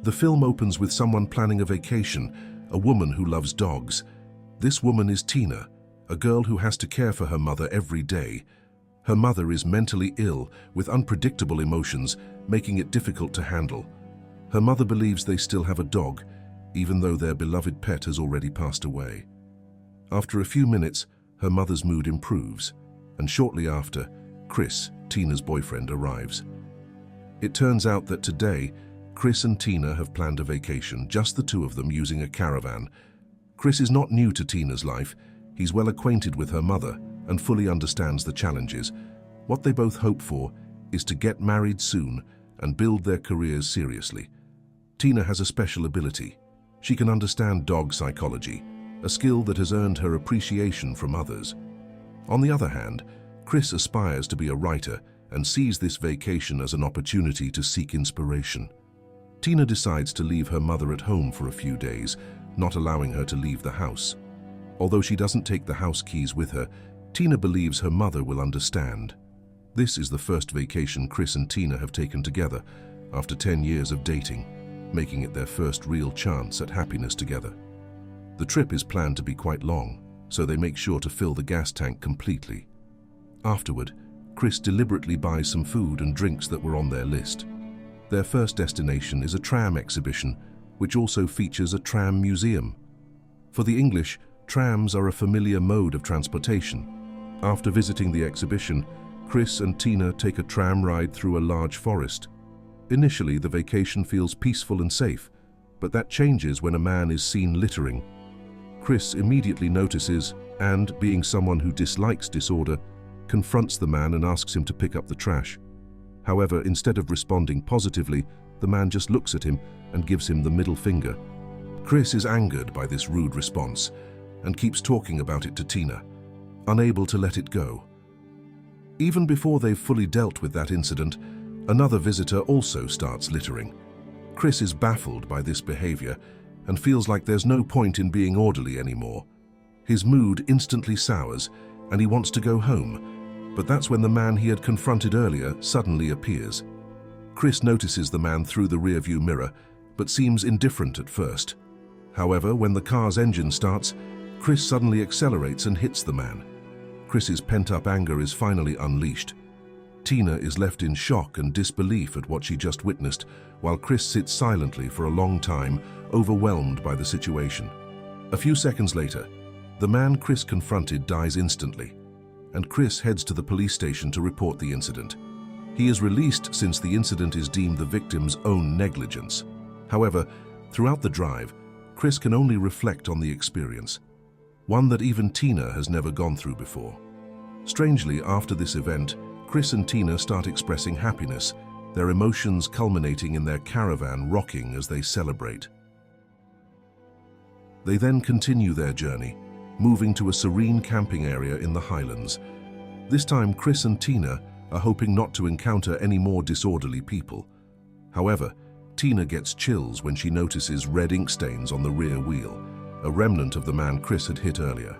The film opens with someone planning a vacation, a woman who loves dogs. This woman is Tina, a girl who has to care for her mother every day. Her mother is mentally ill with unpredictable emotions, making it difficult to handle. Her mother believes they still have a dog, even though their beloved pet has already passed away. After a few minutes, her mother's mood improves, and shortly after, Chris, Tina's boyfriend, arrives. It turns out that today, Chris and Tina have planned a vacation, just the two of them using a caravan. Chris is not new to Tina's life. He's well acquainted with her mother and fully understands the challenges. What they both hope for is to get married soon and build their careers seriously. Tina has a special ability. She can understand dog psychology, a skill that has earned her appreciation from others. On the other hand, Chris aspires to be a writer and sees this vacation as an opportunity to seek inspiration. Tina decides to leave her mother at home for a few days, not allowing her to leave the house. Although she doesn't take the house keys with her, Tina believes her mother will understand. This is the first vacation Chris and Tina have taken together after 10 years of dating, making it their first real chance at happiness together. The trip is planned to be quite long, so they make sure to fill the gas tank completely. Afterward, Chris deliberately buys some food and drinks that were on their list. Their first destination is a tram exhibition, which also features a tram museum. For the English, trams are a familiar mode of transportation. After visiting the exhibition, Chris and Tina take a tram ride through a large forest. Initially, the vacation feels peaceful and safe, but that changes when a man is seen littering. Chris immediately notices and, being someone who dislikes disorder, confronts the man and asks him to pick up the trash. However, instead of responding positively, the man just looks at him and gives him the middle finger. Chris is angered by this rude response and keeps talking about it to Tina, unable to let it go. Even before they've fully dealt with that incident, another visitor also starts littering. Chris is baffled by this behavior and feels like there's no point in being orderly anymore. His mood instantly sours and he wants to go home, but that's when the man he had confronted earlier suddenly appears. Chris notices the man through the rearview mirror, but seems indifferent at first. However, when the car's engine starts, Chris suddenly accelerates and hits the man. Chris's pent-up anger is finally unleashed. Tina is left in shock and disbelief at what she just witnessed, while Chris sits silently for a long time, overwhelmed by the situation. A few seconds later, the man Chris confronted dies instantly, and Chris heads to the police station to report the incident. He is released since the incident is deemed the victim's own negligence. However, throughout the drive, Chris can only reflect on the experience, one that even Tina has never gone through before. Strangely, after this event, Chris and Tina start expressing happiness, their emotions culminating in their caravan rocking as they celebrate. They then continue their journey, moving to a serene camping area in the Highlands. This time, Chris and Tina are hoping not to encounter any more disorderly people. However, Tina gets chills when she notices red ink stains on the rear wheel, a remnant of the man Chris had hit earlier.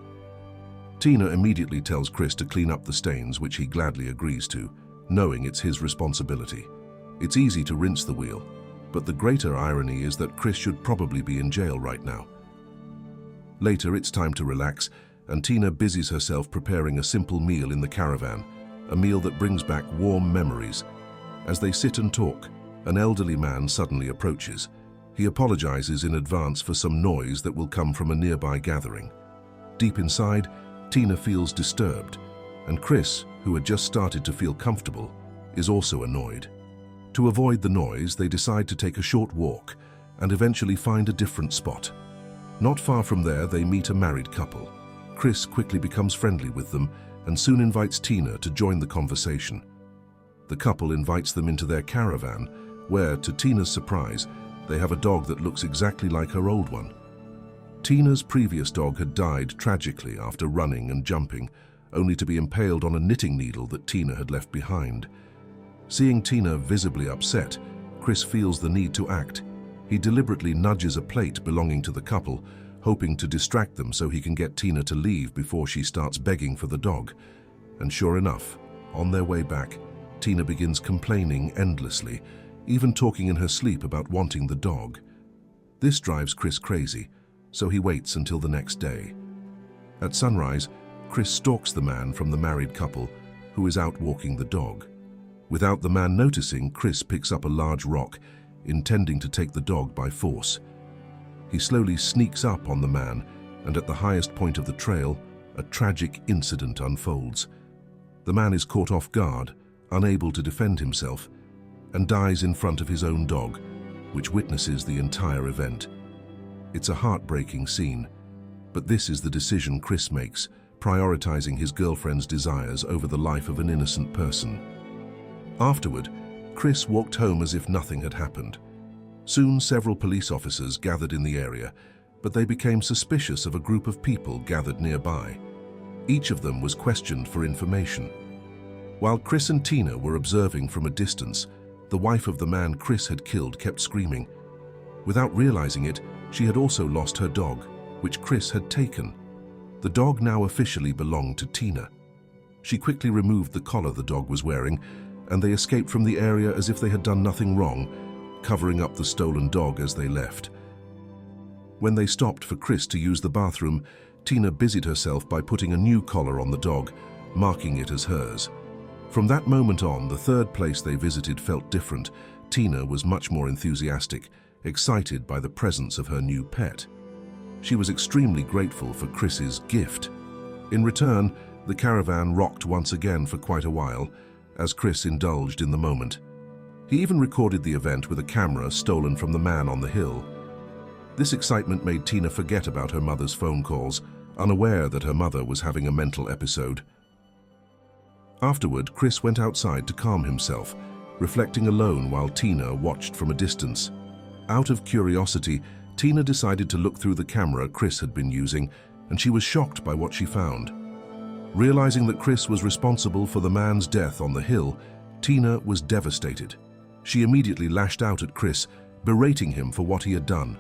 Tina immediately tells Chris to clean up the stains, which he gladly agrees to, knowing it's his responsibility. It's easy to rinse the wheel, but the greater irony is that Chris should probably be in jail right now. Later, it's time to relax, and Tina busies herself preparing a simple meal in the caravan, a meal that brings back warm memories. As they sit and talk, an elderly man suddenly approaches. He apologizes in advance for some noise that will come from a nearby gathering. Deep inside, Tina feels disturbed, and Chris, who had just started to feel comfortable, is also annoyed. To avoid the noise, they decide to take a short walk and eventually find a different spot. Not far from there, they meet a married couple. Chris quickly becomes friendly with them and soon invites Tina to join the conversation. The couple invites them into their caravan, where, to Tina's surprise, they have a dog that looks exactly like her old one. Tina's previous dog had died tragically after running and jumping, only to be impaled on a knitting needle that Tina had left behind. Seeing Tina visibly upset, Chris feels the need to act. He deliberately nudges a plate belonging to the couple, hoping to distract them so he can get Tina to leave before she starts begging for the dog. And sure enough, on their way back, Tina begins complaining endlessly, even talking in her sleep about wanting the dog. This drives Chris crazy, so he waits until the next day. At sunrise, Chris stalks the man from the married couple who is out walking the dog. Without the man noticing, Chris picks up a large rock, intending to take the dog by force. He slowly sneaks up on the man, and at the highest point of the trail, a tragic incident unfolds. The man is caught off guard, unable to defend himself, and dies in front of his own dog, which witnesses the entire event. It's a heartbreaking scene, but this is the decision Chris makes, prioritizing his girlfriend's desires over the life of an innocent person. Afterward, Chris walked home as if nothing had happened. Soon, several police officers gathered in the area, but they became suspicious of a group of people gathered nearby. Each of them was questioned for information. While Chris and Tina were observing from a distance, the wife of the man Chris had killed kept screaming. Without realizing it, she had also lost her dog, which Chris had taken. The dog now officially belonged to Tina. She quickly removed the collar the dog was wearing, and they escaped from the area as if they had done nothing wrong, covering up the stolen dog as they left. When they stopped for Chris to use the bathroom, Tina busied herself by putting a new collar on the dog, marking it as hers. From that moment on, the third place they visited felt different. Tina was much more enthusiastic, excited by the presence of her new pet. She was extremely grateful for Chris's gift. In return, the caravan rocked once again for quite a while, as Chris indulged in the moment. He even recorded the event with a camera stolen from the man on the hill. This excitement made Tina forget about her mother's phone calls, unaware that her mother was having a mental episode. Afterward, Chris went outside to calm himself, reflecting alone while Tina watched from a distance. Out of curiosity, Tina decided to look through the camera Chris had been using, and she was shocked by what she found. Realizing that Chris was responsible for the man's death on the hill, Tina was devastated. She immediately lashed out at Chris, berating him for what he had done.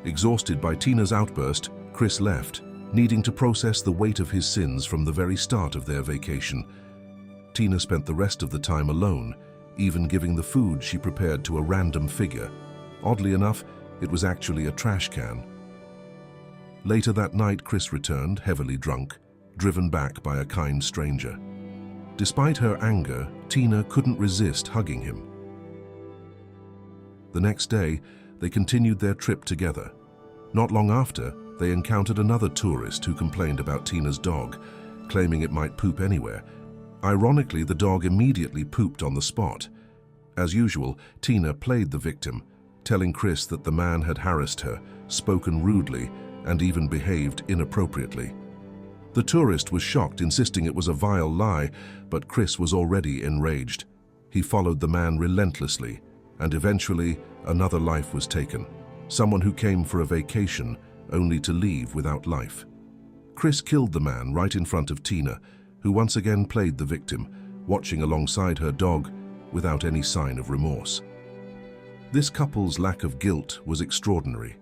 Exhausted by Tina's outburst, Chris left, needing to process the weight of his sins from the very start of their vacation. Tina spent the rest of the time alone, even giving the food she prepared to a random figure. Oddly enough, it was actually a trash can. Later that night, Chris returned, heavily drunk, driven back by a kind stranger. Despite her anger, Tina couldn't resist hugging him. The next day, they continued their trip together. Not long after, they encountered another tourist who complained about Tina's dog, claiming it might poop anywhere. Ironically, the dog immediately pooped on the spot. As usual, Tina played the victim, telling Chris that the man had harassed her, spoken rudely, and even behaved inappropriately. The tourist was shocked, insisting it was a vile lie, but Chris was already enraged. He followed the man relentlessly, and eventually another life was taken. Someone who came for a vacation, only to leave without life. Chris killed the man right in front of Tina, who once again played the victim, watching alongside her dog without any sign of remorse. This couple's lack of guilt was extraordinary.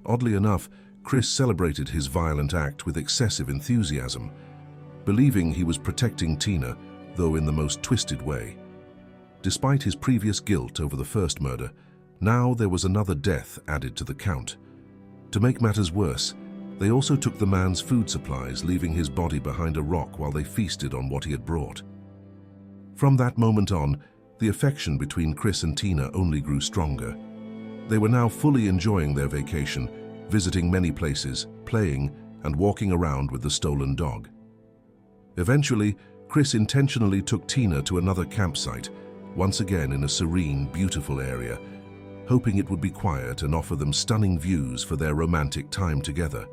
Oddly enough, Chris celebrated his violent act with excessive enthusiasm, believing he was protecting Tina, though in the most twisted way. Despite his previous guilt over the first murder, now there was another death added to the count. To make matters worse, they also took the man's food supplies, leaving his body behind a rock while they feasted on what he had brought. From that moment on, the affection between Chris and Tina only grew stronger. They were now fully enjoying their vacation, visiting many places, playing, and walking around with the stolen dog. Eventually, Chris intentionally took Tina to another campsite, once again in a serene, beautiful area, hoping it would be quiet and offer them stunning views for their romantic time together.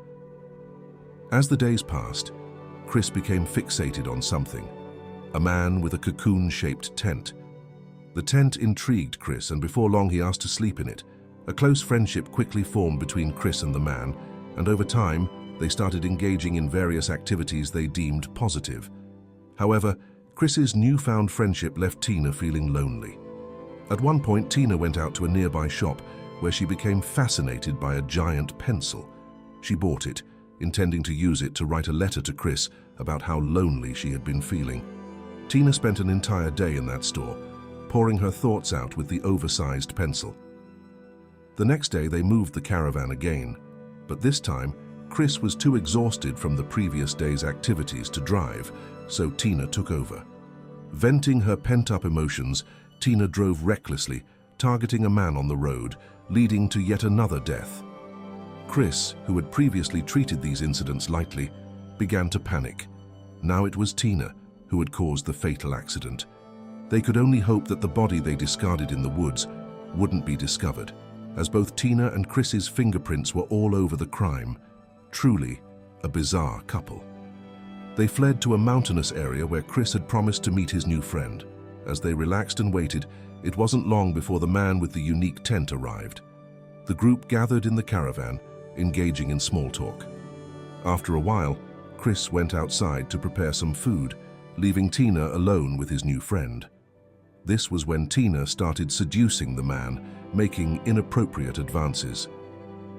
As the days passed, Chris became fixated on something, a man with a cocoon-shaped tent. The tent intrigued Chris, and before long he asked to sleep in it. A close friendship quickly formed between Chris and the man, and over time, they started engaging in various activities they deemed positive. However, Chris's newfound friendship left Tina feeling lonely. At one point, Tina went out to a nearby shop where she became fascinated by a giant pencil. She bought it, intending to use it to write a letter to Chris about how lonely she had been feeling. Tina spent an entire day in that store, pouring her thoughts out with the oversized pencil. The next day they moved the caravan again, but this time Chris was too exhausted from the previous day's activities to drive, so Tina took over. Venting her pent-up emotions, Tina drove recklessly, targeting a man on the road, leading to yet another death. Chris, who had previously treated these incidents lightly, began to panic. Now it was Tina who had caused the fatal accident. They could only hope that the body they discarded in the woods wouldn't be discovered, as both Tina and Chris's fingerprints were all over the crime. Truly a bizarre couple. They fled to a mountainous area where Chris had promised to meet his new friend. As they relaxed and waited, it wasn't long before the man with the unique tent arrived. The group gathered in the caravan, engaging in small talk. After a while, Chris went outside to prepare some food, leaving Tina alone with his new friend. This was when Tina started seducing the man, making inappropriate advances.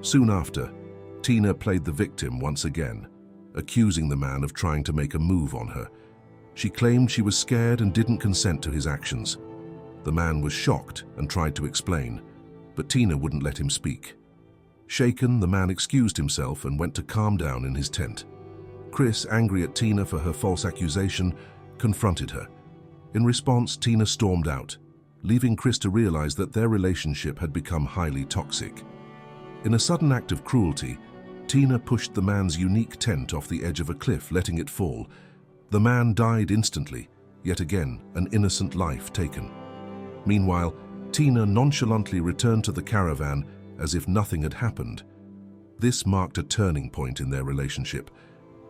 Soon after, Tina played the victim once again, accusing the man of trying to make a move on her. She claimed she was scared and didn't consent to his actions. The man was shocked and tried to explain, but Tina wouldn't let him speak. Shaken, the man excused himself and went to calm down in his tent. Chris, angry at Tina for her false accusation, confronted her. In response, Tina stormed out, leaving Chris to realize that their relationship had become highly toxic. In a sudden act of cruelty, Tina pushed the man's unique tent off the edge of a cliff, letting it fall. The man died instantly, yet again an innocent life taken. Meanwhile, Tina nonchalantly returned to the caravan as if nothing had happened. This marked a turning point in their relationship.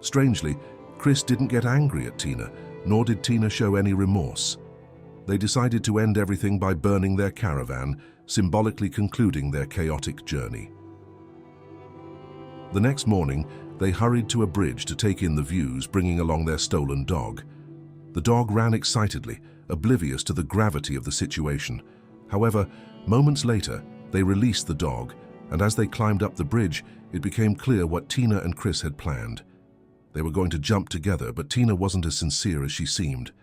Strangely, Chris didn't get angry at Tina, nor did Tina show any remorse. They decided to end everything by burning their caravan, symbolically concluding their chaotic journey. The next morning, they hurried to a bridge to take in the views, bringing along their stolen dog. The dog ran excitedly, oblivious to the gravity of the situation. However, moments later, they released the dog, and as they climbed up the bridge, it became clear what Tina and Chris had planned. They were going to jump together, but Tina wasn't as sincere as she seemed.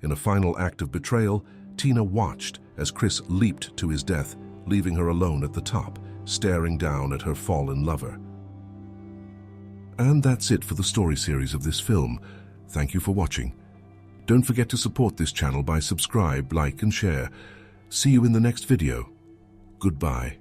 In a final act of betrayal, Tina watched as Chris leaped to his death, leaving her alone at the top, staring down at her fallen lover. And that's it for the story series of this film. Thank you for watching. Don't forget to support this channel by subscribe, like and share. See you in the next video. Goodbye.